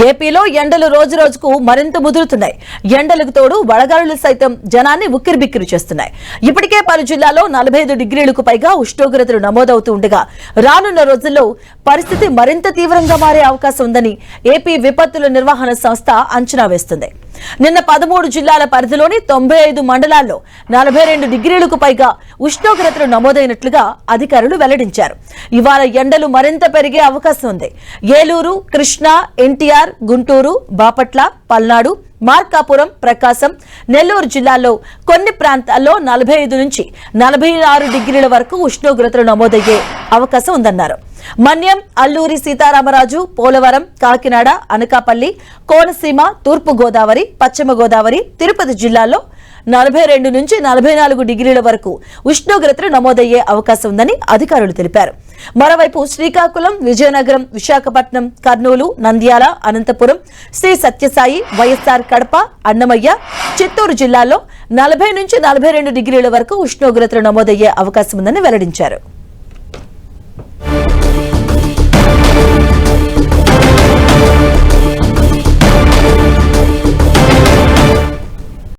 ఏపీలో ఎండలు రోజు రోజుకు మరింత ముదురుతున్నాయి. ఎండలకు తోడు వడగాలులు సైతం జనాన్ని ఉక్కిరిబిక్కిరి చేస్తున్నాయి. ఇప్పటికే పలు జిల్లాల్లో 45 డిగ్రీలకు పైగా ఉష్ణోగ్రతలు నమోదవుతూ ఉండగా రానున్న రోజుల్లో పరిస్థితి మరింత తీవ్రంగా మారే అవకాశం ఉందని ఏపీ విపత్తుల నిర్వహణ సంస్థ అంచనా వేస్తుంది. నిన్న 13 జిల్లాల పరిధిలోని 95 మండలాల్లో 42 డిగ్రీలకు పైగా ఉష్ణోగ్రతలు నమోదైనట్లుగా అధికారులు వెల్లడించారు. ఇవాళ ఎండలు మరింత పెరిగే అవకాశం ఉంది. ఏలూరు, కృష్ణా, ఎన్టీఆర్, గుంటూరు, బాపట్ల, పల్నాడు, మార్కాపురం, ప్రకాశం, నెల్లూరు జిల్లాల్లో కొన్ని ప్రాంతాల్లో 45 నుంచి 46 డిగ్రీల వరకు ఉష్ణోగ్రతలు నమోదయ్యే అవకాశం ఉందన్నారు. మన్యం, అల్లూరి సీతారామరాజు, పోలవరం, కాకినాడ, అనకాపల్లి, కోనసీమ, తూర్పు గోదావరి, పశ్చిమ గోదావరి, తిరుపతి జిల్లాల్లో 42 నుంచి 44 డిగ్రీల వరకు ఉష్ణోగ్రతలు నమోదయ్యే అవకాశం ఉందని అధికారులు తెలిపారు. మరోవైపు శ్రీకాకుళం, విజయనగరం, విశాఖపట్నం, కర్నూలు, నంద్యాల, అనంతపురం, శ్రీ సత్యసాయి, వైఎస్ఆర్ కడప, అన్నమయ్య, చిత్తూరు జిల్లాల్లో 40 నుంచి 42 డిగ్రీల వరకు ఉష్ణోగ్రతలు నమోదయ్యే అవకాశం ఉందని వెల్లడించారు.